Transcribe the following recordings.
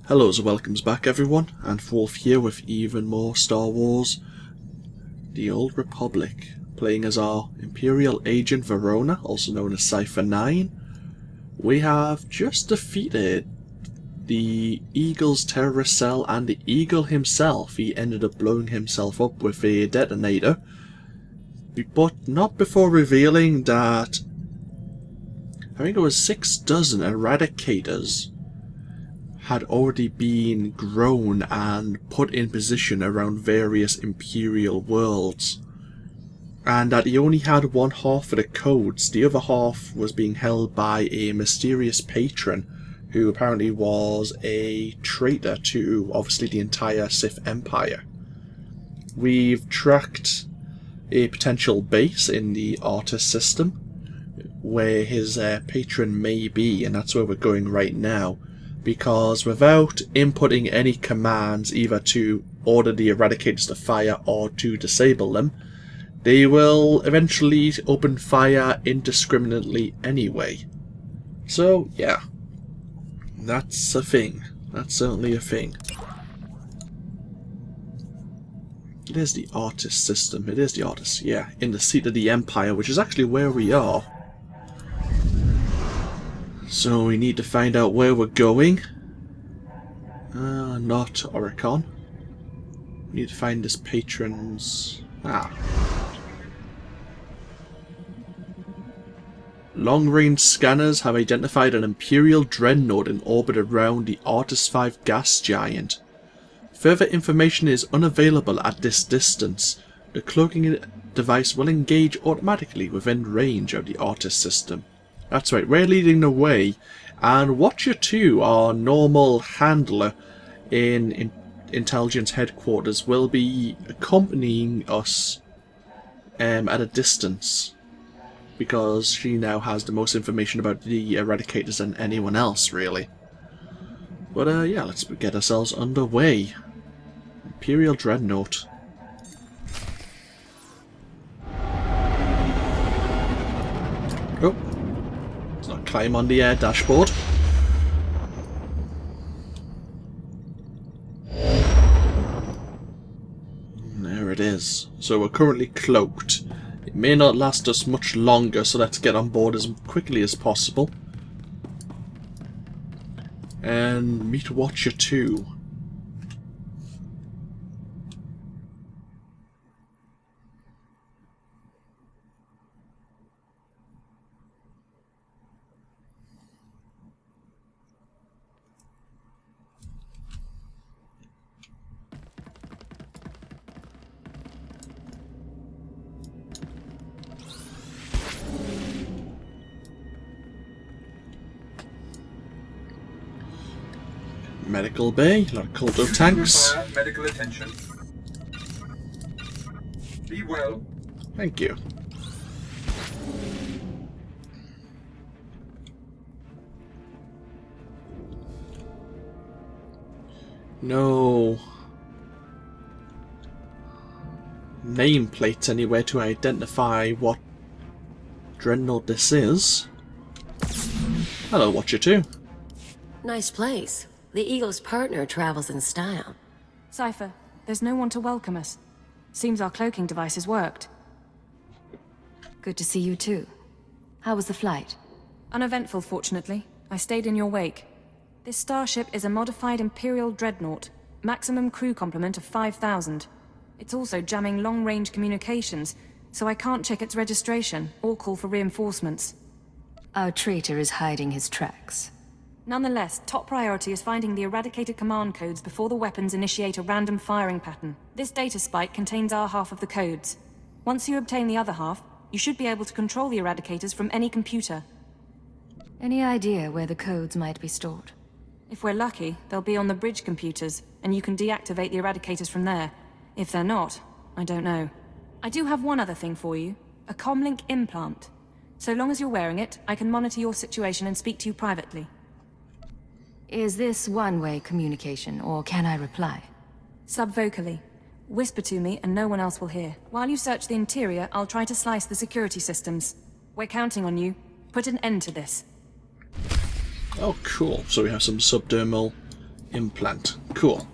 Hello and welcomes back everyone, AnthWolf here with even more Star Wars The Old Republic, playing as our Imperial agent Verona, also known as Cypher 9. We have just defeated the Eagle's terrorist cell and the Eagle himself. He ended up blowing himself up with a detonator, but not before revealing that I think it was 6 dozen Eradicators had already been grown and put in position around various Imperial worlds, and that he only had one half of the codes. The other half was being held by a mysterious patron who apparently was a traitor to obviously the entire Sith Empire. We've tracked a potential base in the Artus System where his patron may be, and that's where we're going right now. Because without inputting any commands either to order the Eradicators to fire or to disable them, they will eventually open fire indiscriminately anyway. So yeah, that's a thing. That's certainly a thing. It is the Artus System. It is the Artus, yeah, in the seat of the Empire, which is actually where we are. So we need to find out where we're going. Not Oricon. We need to find this patron's... Long-range scanners have identified an Imperial dreadnought in orbit around the Artus V gas giant. Further information is unavailable at this distance. The cloaking device will engage automatically within range of the Artus System. That's right, we're leading the way, and Watcher 2, our normal handler in Intelligence Headquarters, will be accompanying us at a distance, because she now has the most information about the Eradicators than anyone else, really. But yeah, let's get ourselves underway. Imperial Dreadnought. Oh. Not climb on the dashboard. There it is. So we're currently cloaked. It may not last us much longer, so let's get on board as quickly as possible. And meet Watcher 2. Medical bay, a lot of Colto tanks. Medical attention. Be well. Thank you. No nameplates anywhere to identify what dreadnought this is. Hello, Watcher 2. Nice place. The Eagle's partner travels in style. Cypher, there's no one to welcome us. Seems our cloaking devices worked. Good to see you too. How was the flight? Uneventful, fortunately. I stayed in your wake. This starship is a modified Imperial dreadnought. Maximum crew complement of 5,000. It's also jamming long-range communications, so I can't check its registration or call for reinforcements. Our traitor is hiding his tracks. Nonetheless, top priority is finding the Eradicator command codes before the weapons initiate a random firing pattern. This data spike contains our half of the codes. Once you obtain the other half, you should be able to control the Eradicators from any computer. Any idea where the codes might be stored? If we're lucky, they'll be on the bridge computers, and you can deactivate the Eradicators from there. If they're not, I don't know. I do have one other thing for you. A comlink implant. So long as you're wearing it, I can monitor your situation and speak to you privately. Is this one-way communication, or can I reply? Subvocally. Whisper to me and no one else will hear. While you search the interior, I'll try to slice the security systems. We're counting on you. Put an end to this. Oh, cool. So we have some subdermal implant. Cool.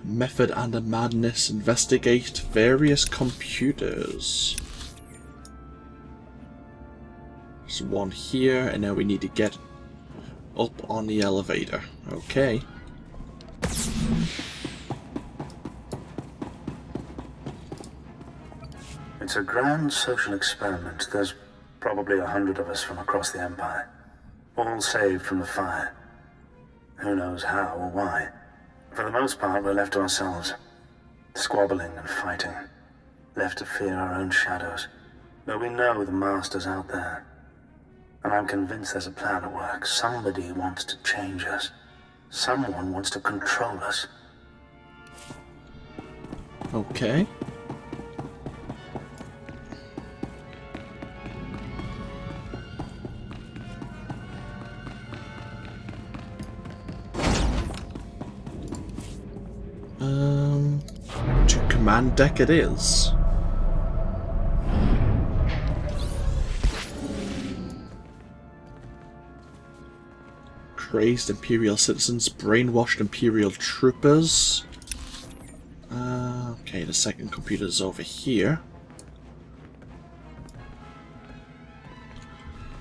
Method and a madness. Investigate various computers. There's one here, and now we need to get up on the elevator. Okay. It's a grand social experiment. There's probably 100 of us from across the Empire, all saved from the fire. Who knows how or why. For the most part, we're left to ourselves, squabbling and fighting, left to fear our own shadows. But we know the Master's out there, and I'm convinced there's a plan at work. Somebody wants to change us. Someone wants to control us. Okay. To command deck it is. Crazed Imperial citizens, brainwashed Imperial troopers. Okay, the second computer's over here.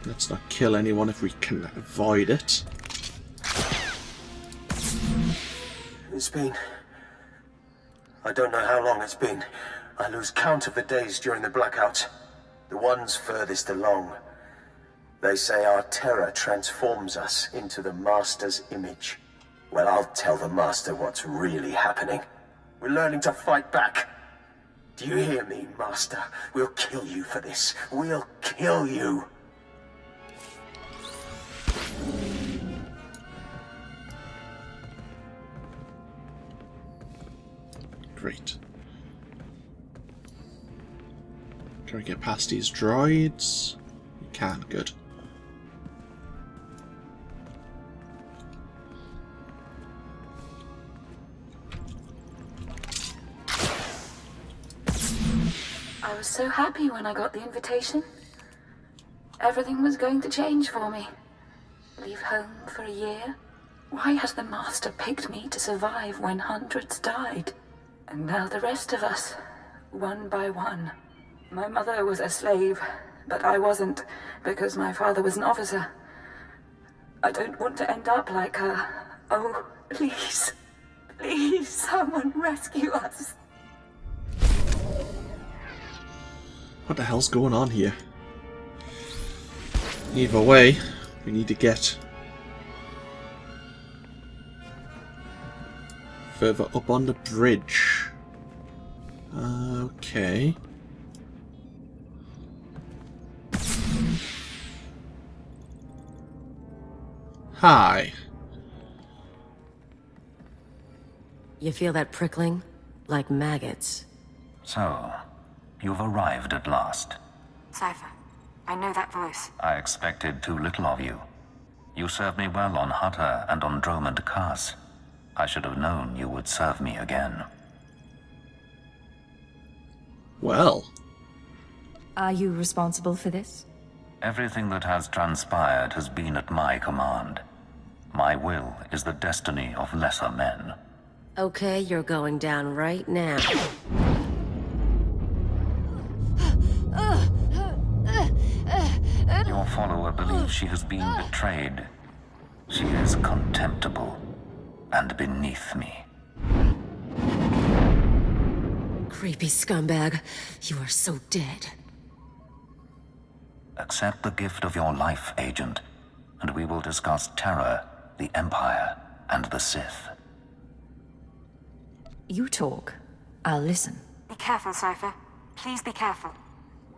Let's not kill anyone if we can avoid it. It's been... I don't know how long it's been. I lose count of the days during the blackouts. The ones furthest along. They say our terror transforms us into the Master's image. Well, I'll tell the Master what's really happening. We're learning to fight back. Do you hear me, Master? We'll kill you for this. We'll kill you. Great. Can we get past these droids? We can, good. I was so happy when I got the invitation. Everything was going to change for me. Leave home for a year? Why has the Master picked me to survive when hundreds died? And now the rest of us, one by one. My mother was a slave, but I wasn't, because my father was an officer. I don't want to end up like her. Oh, please. Please, someone rescue us. What the hell's going on here? Either way, we need to get further up on the bridge. Okay. Hi. You feel that prickling? Like maggots. So, you've arrived at last. Cypher, I know that voice. I expected too little of you. You served me well on Hutta and on Dromund Kaas. I should have known you would serve me again. Well. Are you responsible for this? Everything that has transpired has been at my command. My will is the destiny of lesser men. Okay, you're going down right now. Your follower believes she has been betrayed. She is contemptible and beneath me. Creepy scumbag. You are so dead. Accept the gift of your life, Agent, and we will discuss terror, the Empire, and the Sith. You talk. I'll listen. Be careful, Cypher. Please be careful.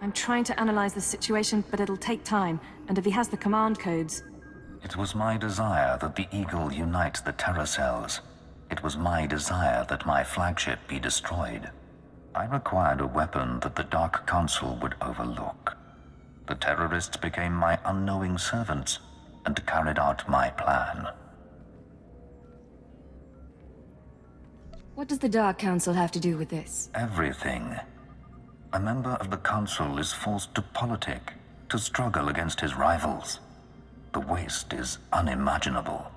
I'm trying to analyze the situation, but it'll take time, and if he has the command codes... It was my desire that the Eagle unite the terror cells. It was my desire that my flagship be destroyed. I required a weapon that the Dark Council would overlook. The terrorists became my unknowing servants and carried out my plan. What does the Dark Council have to do with this? Everything. A member of the Council is forced to politic, to struggle against his rivals. The waste is unimaginable.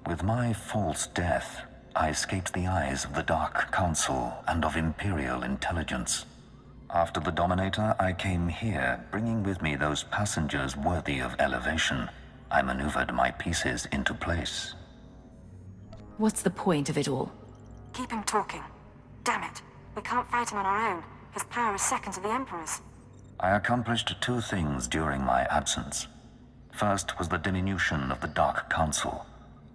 With my false death, I escaped the eyes of the Dark Council and of Imperial intelligence. After the Dominator, I came here, bringing with me those passengers worthy of elevation. I maneuvered my pieces into place. What's the point of it all? Keep him talking. Damn it. We can't fight him on our own. His power is second to the Emperor's. I accomplished two things during my absence. First was the diminution of the Dark Council.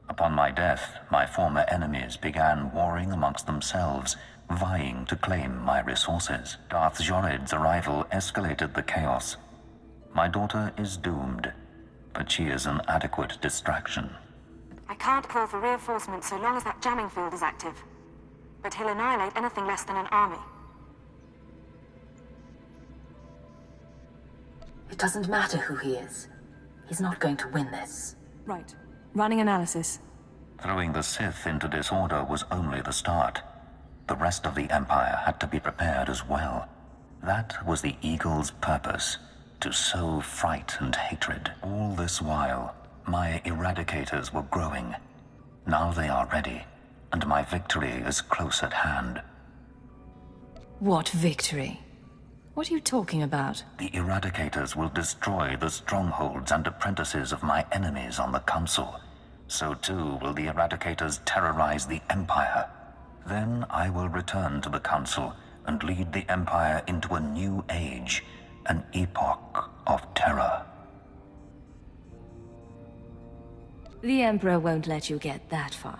Upon my death, my former enemies began warring amongst themselves, vying to claim my resources. Darth Jored's arrival escalated the chaos. My daughter is doomed, but she is an adequate distraction. I can't call for reinforcements so long as that jamming field is active. But he'll annihilate anything less than an army. It doesn't matter who he is. He's not going to win this. Right. Running analysis. Throwing the Sith into disorder was only the start. The rest of the Empire had to be prepared as well. That was the Eagle's purpose, to sow fright and hatred. All this while, my Eradicators were growing. Now they are ready, and my victory is close at hand. What victory? What are you talking about? The Eradicators will destroy the strongholds and apprentices of my enemies on the Council. So too will the Eradicators terrorize the Empire. Then I will return to the Council and lead the Empire into a new age, an epoch of terror. The Emperor won't let you get that far.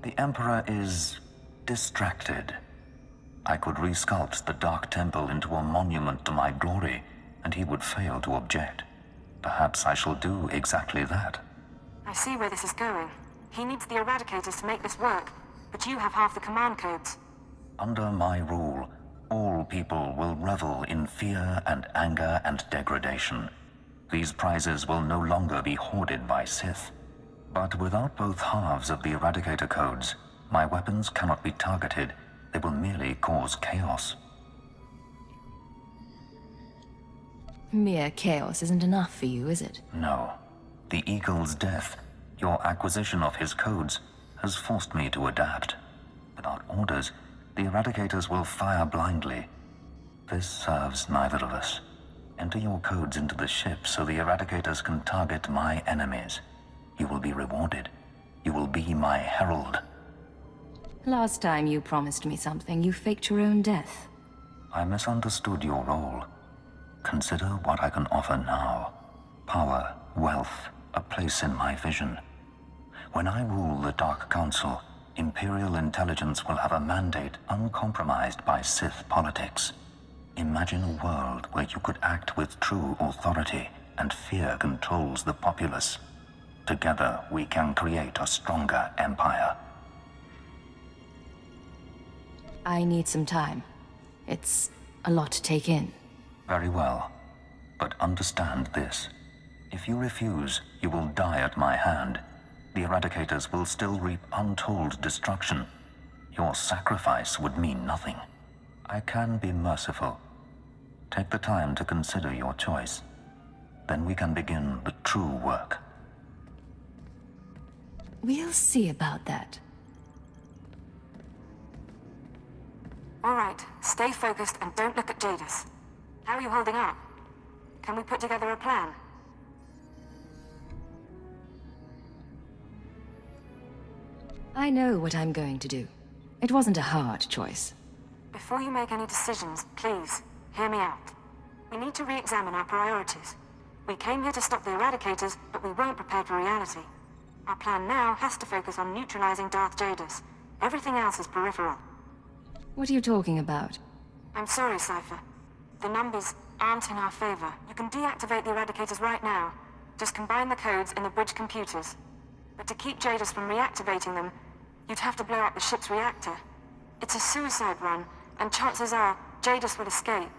The Emperor is distracted. I could resculpt the Dark Temple into a monument to my glory, and he would fail to object. Perhaps I shall do exactly that. I see where this is going. He needs the Eradicators to make this work, but you have half the command codes. Under my rule, all people will revel in fear and anger and degradation. These prizes will no longer be hoarded by Sith. But without both halves of the Eradicator codes, my weapons cannot be targeted. They will merely cause chaos. Mere chaos isn't enough for you, is it? No. The Eagle's death, your acquisition of his codes, has forced me to adapt. Without orders, the Eradicators will fire blindly. This serves neither of us. Enter your codes into the ship so the Eradicators can target my enemies. You will be rewarded. You will be my herald. Last time you promised me something, you faked your own death. I misunderstood your role. Consider what I can offer now. Power, wealth, a place in my vision. When I rule the Dark Council, Imperial intelligence will have a mandate uncompromised by Sith politics. Imagine a world where you could act with true authority and fear controls the populace. Together, we can create a stronger empire. I need some time. It's a lot to take in. Very well. But understand this. If you refuse, you will die at my hand. The Eradicators will still reap untold destruction. Your sacrifice would mean nothing. I can be merciful. Take the time to consider your choice. Then we can begin the true work. We'll see about that. All right, stay focused and don't look at Jadis. How are you holding up? Can we put together a plan? I know what I'm going to do. It wasn't a hard choice. Before you make any decisions, please, hear me out. We need to re-examine our priorities. We came here to stop the Eradicators, but we weren't prepared for reality. Our plan now has to focus on neutralizing Darth Jadis. Everything else is peripheral. What are you talking about? I'm sorry, Cypher. The numbers aren't in our favor. You can deactivate the Eradicators right now. Just combine the codes in the bridge computers. But to keep Jadis from reactivating them, you'd have to blow up the ship's reactor. It's a suicide run, and chances are Jadis will escape.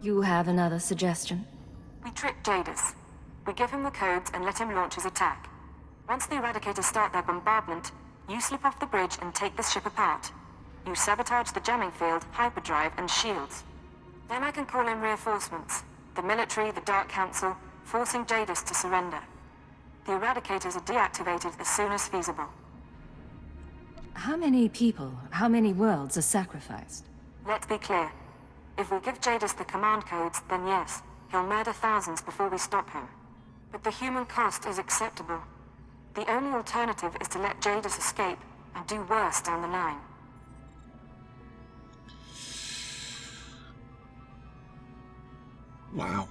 You have another suggestion? We trick Jadis. We give him the codes and let him launch his attack. Once the Eradicators start their bombardment, you slip off the bridge and take the ship apart. You sabotage the jamming field, hyperdrive, and shields. Then I can call in reinforcements. The military, the Dark Council, forcing Jadis to surrender. The Eradicators are deactivated as soon as feasible. How many people, how many worlds are sacrificed? Let's be clear. If we give Jadis the command codes, then yes, he'll murder thousands before we stop him. But the human cost is acceptable. The only alternative is to let Jadis escape and do worse down the line. Wow.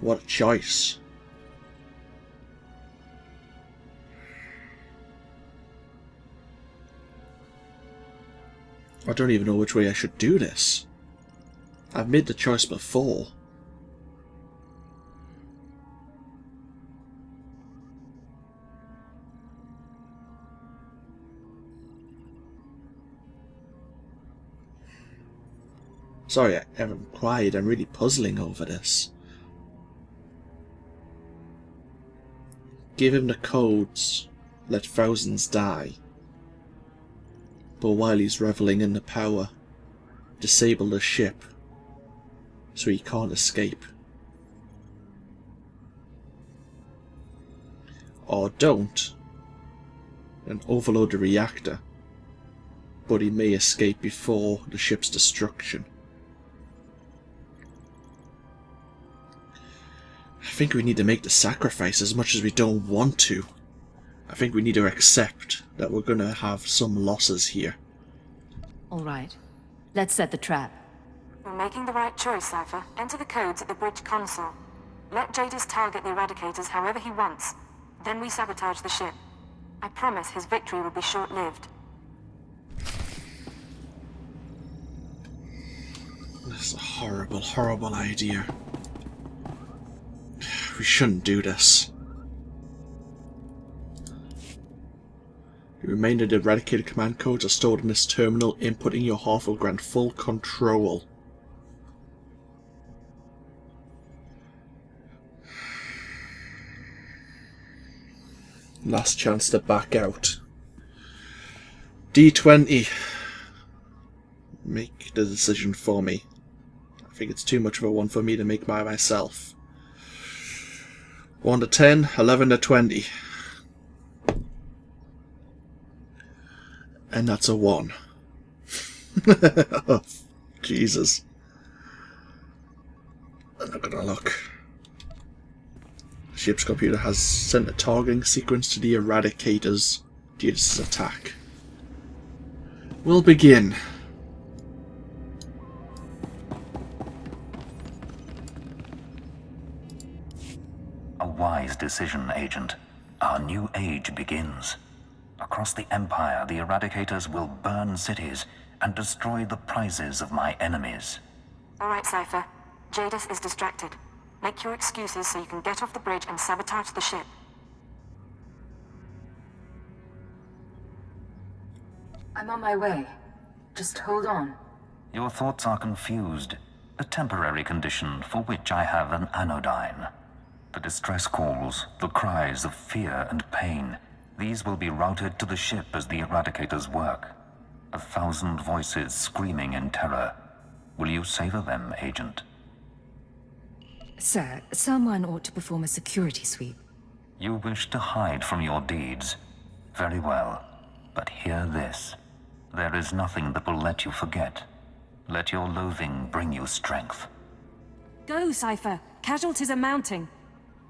What a choice. I don't even know which way I should do this. I've made the choice before. Sorry, I'm quiet. I'm really puzzling over this. Give him the codes. Let thousands die. But while he's reveling in the power, disable the ship so he can't escape. Or don't, and overload the reactor, but he may escape before the ship's destruction. I think we need to make the sacrifice as much as we don't want to. I think we need to accept that we're going to have some losses here. Alright. Let's set the trap. We're making the right choice, Cypher. Enter the codes at the bridge console. Let Jadis target the Eradicators however he wants. Then we sabotage the ship. I promise his victory will be short-lived. This is a horrible, horrible idea. We shouldn't do this. The remainder of the Eradicator command codes are stored in this terminal. Inputting your half will grant full control. Last chance to back out. D20. Make the decision for me. I think it's too much of a one for me to make by myself. 1 to 10, 11 to 20. And that's a 1. Oh, Jesus. I'm not gonna look. The ship's computer has sent a targeting sequence to the Eradicators. Jadis' attack. We'll begin. A wise decision, Agent. Our new age begins. Across the Empire, the Eradicators will burn cities and destroy the prizes of my enemies. Alright, Cypher. Jadis is distracted. Make your excuses so you can get off the bridge and sabotage the ship. I'm on my way. Just hold on. Your thoughts are confused. A temporary condition for which I have an anodyne. The distress calls, the cries of fear and pain, these will be routed to the ship as the Eradicators work. 1,000 voices screaming in terror. Will you savor them, Agent? Sir, someone ought to perform a security sweep. You wish to hide from your deeds. Very well. But hear this. There is nothing that will let you forget. Let your loathing bring you strength. Go, Cypher! Casualties are mounting!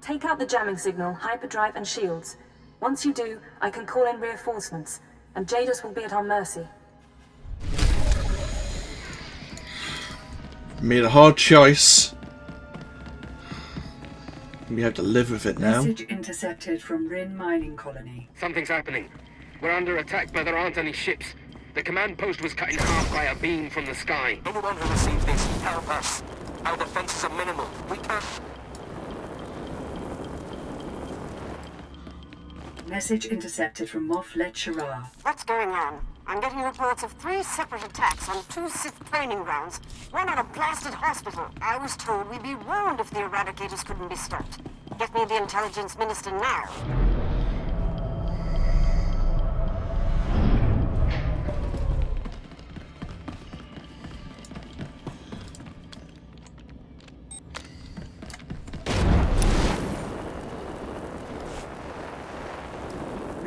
Take out the jamming signal, hyperdrive, and shields. Once you do, I can call in reinforcements, and Jadis will be at our mercy. Made a hard choice. We have to live with it now. Message intercepted from Rin mining colony. Something's happening. We're under attack, but there aren't any ships. The command post was cut in half by a beam from the sky. Anyone who received this, help us. Our defenses are minimal. We can't... Message intercepted from Moff Letcherar. What's going on? I'm getting reports of 3 separate attacks on 2 Sith training grounds, one on a blasted hospital. I was told we'd be warned if the Eradicators couldn't be stopped. Get me the intelligence minister now.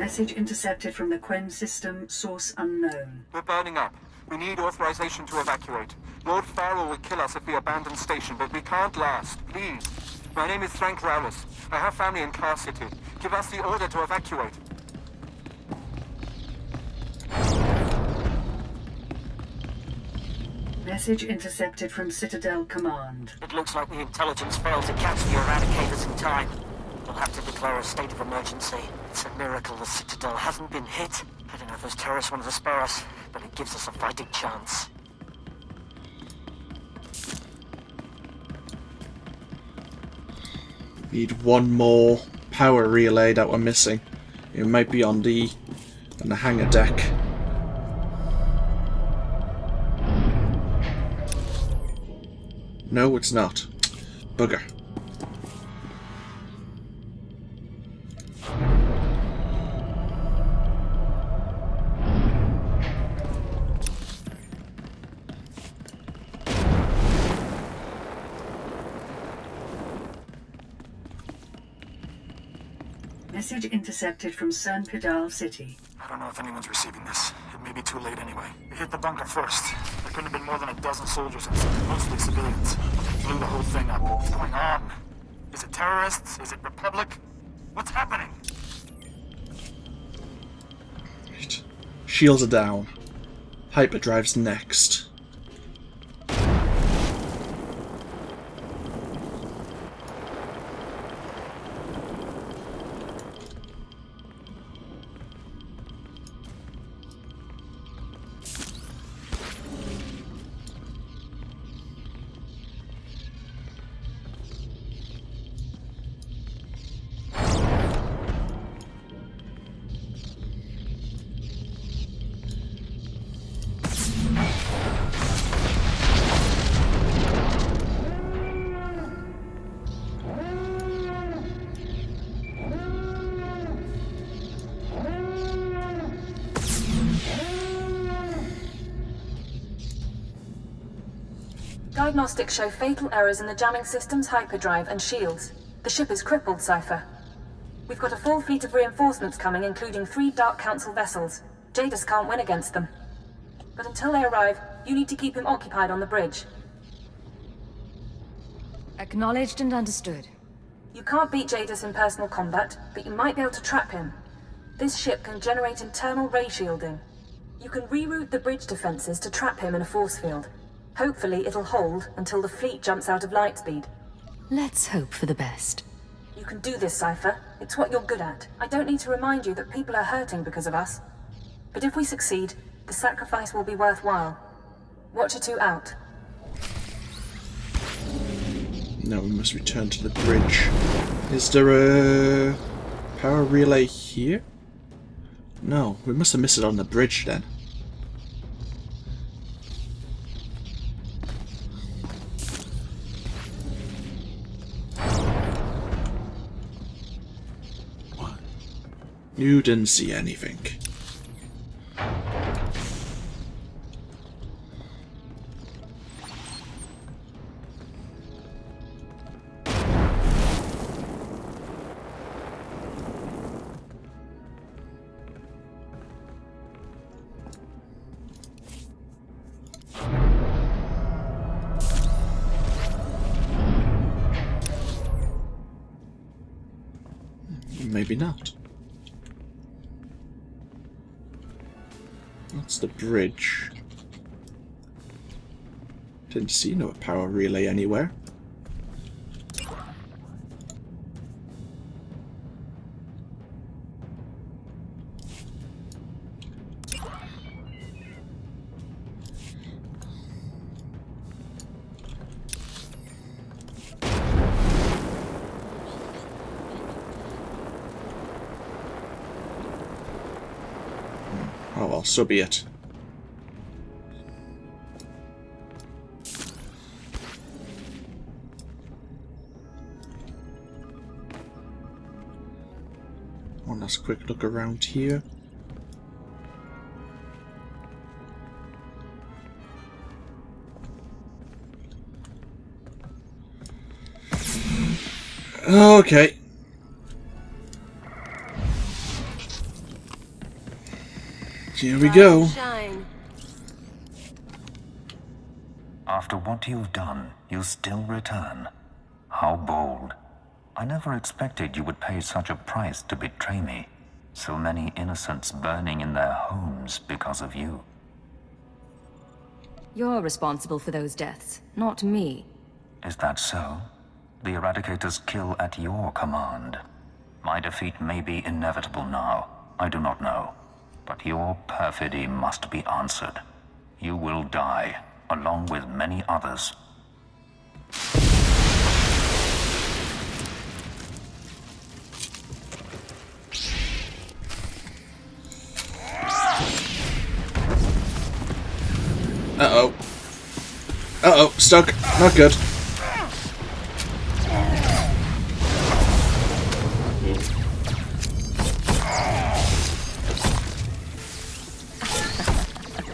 Message intercepted from the Quen system, source unknown. We're burning up. We need authorization to evacuate. Lord Farrell will kill us if we abandon station, but we can't last. Please. My name is Frank Rowles. I have family in Car City. Give us the order to evacuate. Message intercepted from Citadel Command. It looks like the intelligence failed to catch the Eradicators in time. We'll have to declare a state of emergency. It's a miracle the Citadel hasn't been hit. I don't know if those terrorists want to spare us, but it gives us a fighting chance. Need one more power relay that we're missing. It might be on the hangar deck. No, it's not. Bugger. Message intercepted from San Pedal City. I don't know if anyone's receiving this. It may be too late anyway. They hit the bunker first. There couldn't have been more than a dozen soldiers inside, mostly civilians. They blew the whole thing up. What's going on? Is it terrorists? Is it Republic? What's happening? Right. Shields are down. Hyperdrive's next. Diagnostics show fatal errors in the jamming system's hyperdrive and shields. The ship is crippled, Cypher. We've got a full fleet of reinforcements coming, including 3 Dark Council vessels. Jadis can't win against them. But until they arrive, you need to keep him occupied on the bridge. Acknowledged and understood. You can't beat Jadis in personal combat, but you might be able to trap him. This ship can generate internal ray shielding. You can reroute the bridge defenses to trap him in a force field. Hopefully it'll hold until the fleet jumps out of light speed. Let's hope for the best. You can do this, Cypher. It's what you're good at. I don't need to remind you that people are hurting because of us. But if we succeed, the sacrifice will be worthwhile. Watcher 2 out. Now we must return to the bridge. Is there a power relay here? No, we must have missed it on the bridge then. You didn't see anything. Maybe not. That's the bridge. Didn't see no power relay anywhere. Oh well, so be it. One last quick look around here. Okay. Here we go. Shine. After what you've done, you still return. How bold. I never expected you would pay such a price to betray me. So many innocents burning in their homes because of you. You're responsible for those deaths, not me. Is that so? The Eradicators kill at your command. My defeat may be inevitable now. I do not know. But your perfidy must be answered. You will die, along with many others. Uh-oh. Uh-oh, stuck. Not good.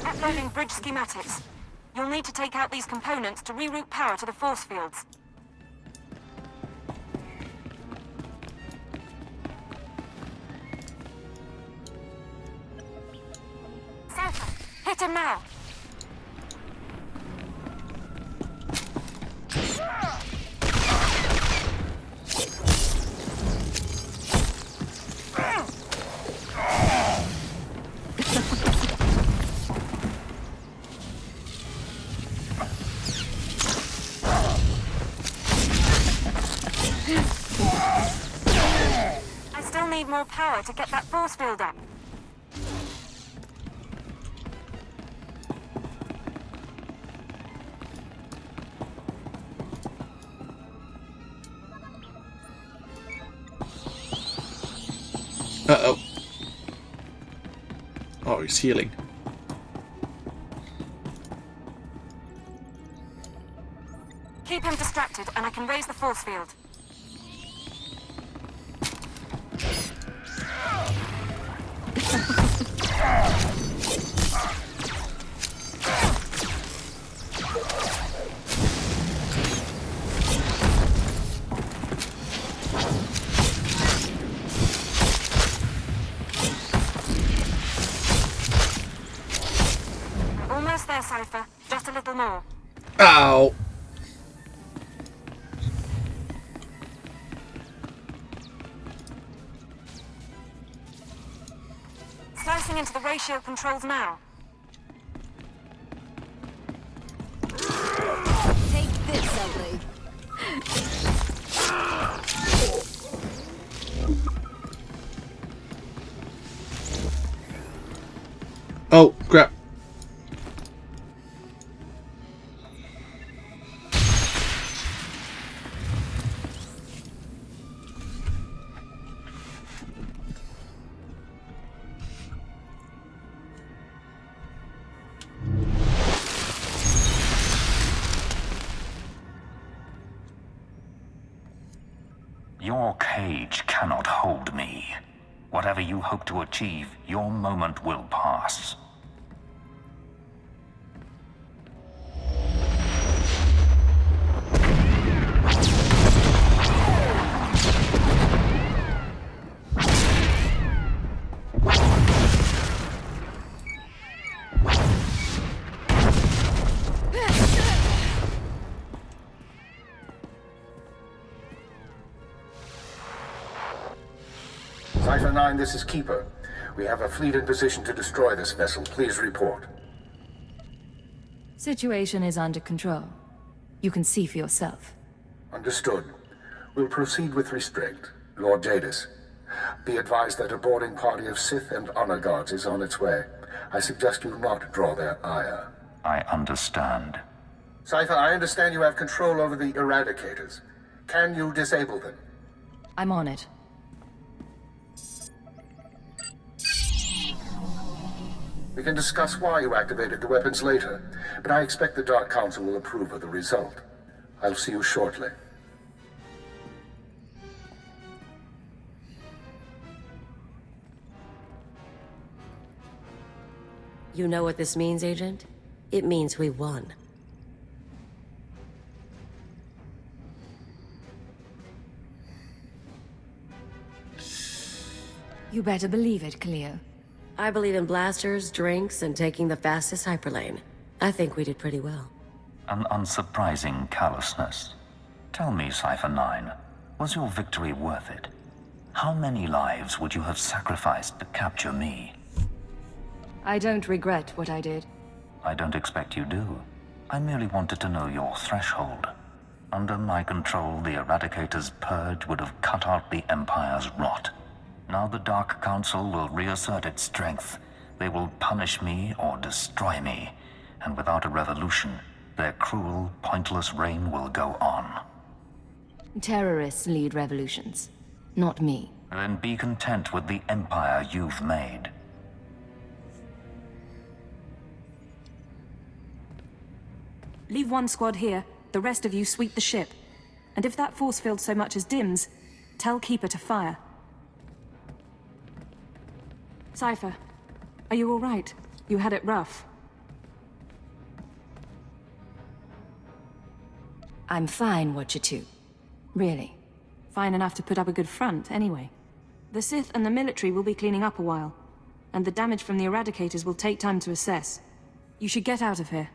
Uploading bridge schematics. You'll need to take out these components to reroute power to the force fields. Cypher, hit him now! I still need more power to get that force field up. Uh-oh. Oh, he's healing. Keep him distracted and I can raise the force field. Almost there, Cypher. Just a little more. Ow! Slicing into the ratio controls now. Take this, ugly. Oh, crap. Your cage cannot hold me. Whatever you hope to achieve, your moment will pass. Cipher 9, this is Keeper. We have a fleet in position to destroy this vessel. Please report. Situation is under control. You can see for yourself. Understood. We'll proceed with restraint. Lord Jadis. Be advised that a boarding party of Sith and honor guards is on its way. I suggest you not draw their ire. I understand. Cipher, I understand you have control over the Eradicators. Can you disable them? I'm on it. We can discuss why you activated the weapons later, but I expect the Dark Council will approve of the result. I'll see you shortly. You know what this means, Agent? It means we won. You better believe it, Cleo. I believe in blasters, drinks, and taking the fastest hyperlane. I think we did pretty well. An unsurprising callousness. Tell me, Cypher 9, was your victory worth it? How many lives would you have sacrificed to capture me? I don't regret what I did. I don't expect you do. I merely wanted to know your threshold. Under my control, the Eradicators' purge would have cut out the Empire's rot. Now the Dark Council will reassert its strength. They will punish me or destroy me. And without a revolution, their cruel, pointless reign will go on. Terrorists lead revolutions, not me. Then be content with the empire you've made. Leave one squad here. The rest of you sweep the ship. And if that force field so much as dims, tell Keeper to fire. Cypher, are you all right? You had it rough. I'm fine, Watcher 2. Really. Fine enough to put up a good front, anyway. The Sith and the military will be cleaning up a while, and the damage from the Eradicators will take time to assess. You should get out of here.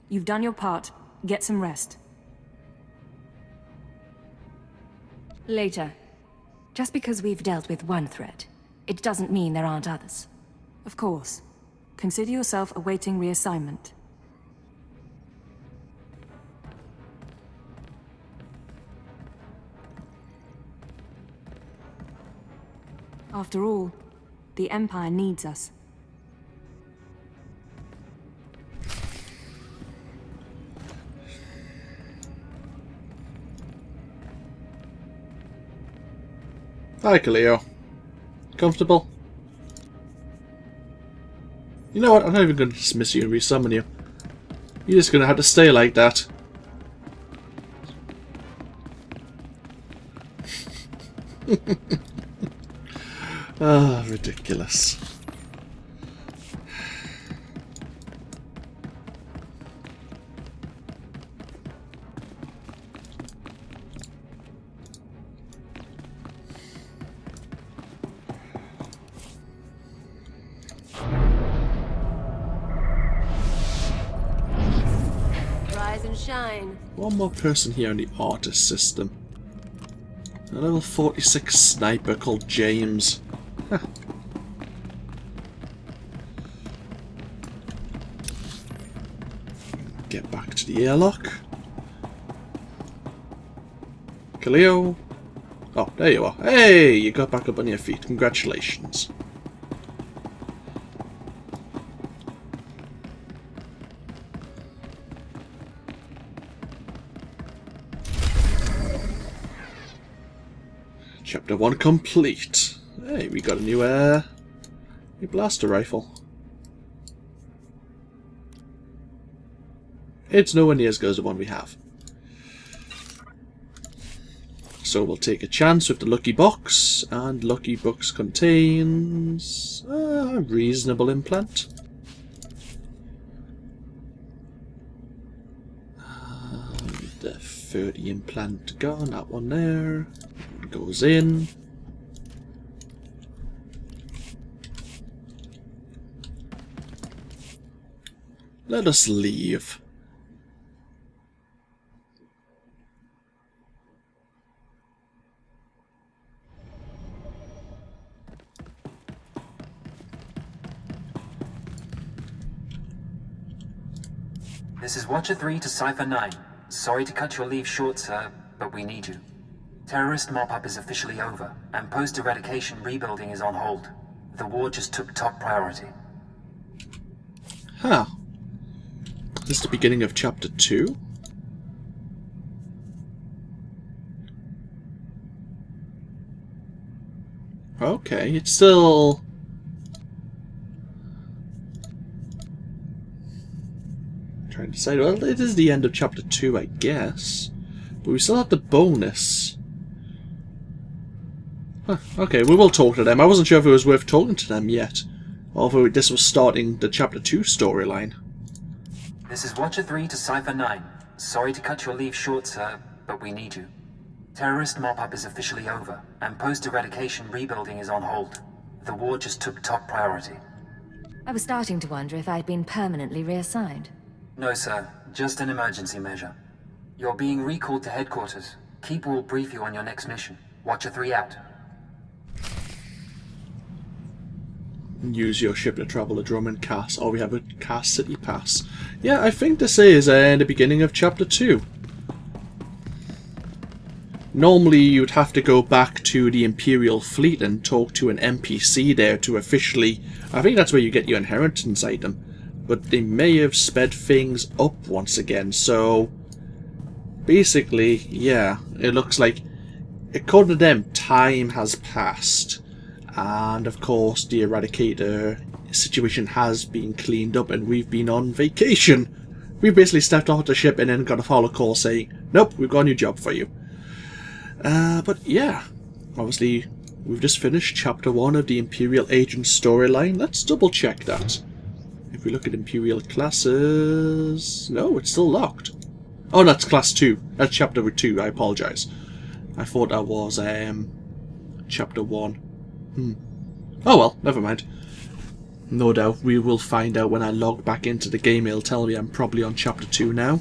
You've done your part. Get some rest. Later. Just because we've dealt with one threat, it doesn't mean there aren't others. Of course. Consider yourself awaiting reassignment. After all, the Empire needs us. Hi, Kaleo. Comfortable? You know what? I'm not even going to dismiss you and resummon you. You're just going to have to stay like that. Ah, ridiculous. Rise and shine. One more person here on the Artus System. A level 46 sniper called James. Huh. Get back to the airlock. Kaleo. Oh, there you are. Hey, you got back up on your feet. Congratulations. Chapter 1 complete. Hey, we got a new blaster rifle. It's nowhere near as good as the one we have. So we'll take a chance with the lucky box, and lucky box contains a reasonable implant. The 30 implant gone, that one there. Goes in. Let us leave. This is Watcher 3 to Cypher 9. Sorry to cut your leave short, sir, but we need you. Terrorist mop-up is officially over, and post-eradication rebuilding is on hold. The war just took top priority. Huh. Is this the beginning of Chapter 2? Okay, it's still... trying to decide. Well, it is the end of Chapter 2, I guess. But we still have the bonus. Huh, okay, we will talk to them. I wasn't sure if it was worth talking to them yet. Although this was starting the Chapter 2 storyline. This is Watcher 3 to Cypher 9. Sorry to cut your leave short, sir, but we need you. Terrorist mop-up is officially over, and post-eradication rebuilding is on hold. The war just took top priority. I was starting to wonder if I'd been permanently reassigned. No, sir. Just an emergency measure. You're being recalled to headquarters. Keep will brief you on your next mission. Watcher 3 out. Use your ship to travel to Drum and Cass, or we have a Cass City Pass. Yeah, I think this is the beginning of Chapter 2. Normally you'd have to go back to the Imperial fleet and talk to an NPC there to officially... I think that's where you get your inheritance item. But they may have sped things up once again, so... Basically, yeah, it looks like, according to them, time has passed. And of course the Eradicator situation has been cleaned up and we've been on vacation. We've basically stepped off the ship and then got a follow call saying, nope, we've got a new job for you. But yeah, obviously we've just finished Chapter 1 of the Imperial Agent storyline. Let's double check that. If we look at Imperial classes... No, it's still locked. Oh, that's Class 2. That's Chapter 2, I apologise. I thought that was Chapter 1. Oh well, never mind. No doubt we will find out when I log back into the game. It'll tell me I'm probably on Chapter 2 now.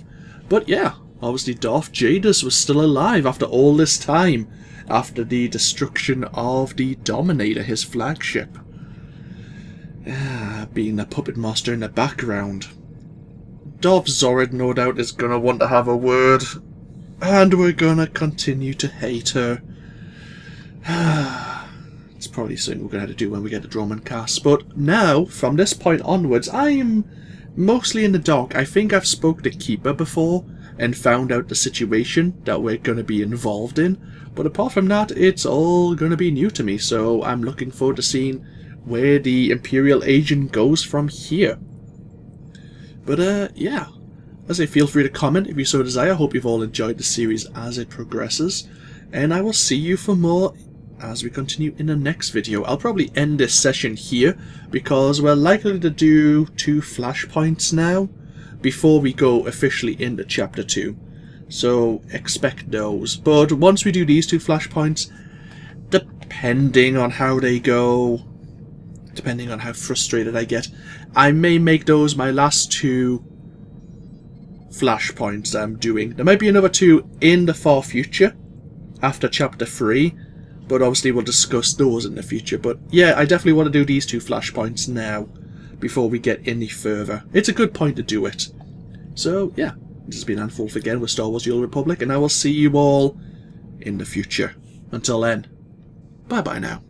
But yeah, obviously Darth Jadis was still alive after all this time. After the destruction of the Dominator, his flagship. Being the puppet master in the background. Darth Zorid no doubt is gonna want to have a word. And we're gonna continue to hate her. It's probably something we're going to have to do when we get to Drum and Cass. But now, from this point onwards, I am mostly in the dark. I think I've spoke to Keeper before and found out the situation that we're going to be involved in. But apart from that, it's all going to be new to me. So I'm looking forward to seeing where the Imperial agent goes from here. But yeah, as I say, feel free to comment if you so desire. I hope you've all enjoyed the series as it progresses. And I will see you for more as we continue in the next video. I'll probably end this session here because we're likely to do 2 flashpoints now before we go officially into Chapter 2. So expect those. But once we do these 2 flashpoints, depending on how they go, depending on how frustrated I get, I may make those my last 2 flashpoints I'm doing. There might be another 2 in the far future after Chapter 3. But obviously we'll discuss those in the future. But yeah, I definitely want to do these 2 flashpoints now before we get any further. It's a good point to do it. So yeah, this has been AnthWolf again with Star Wars The Old Republic, and I will see you all in the future. Until then, bye bye now.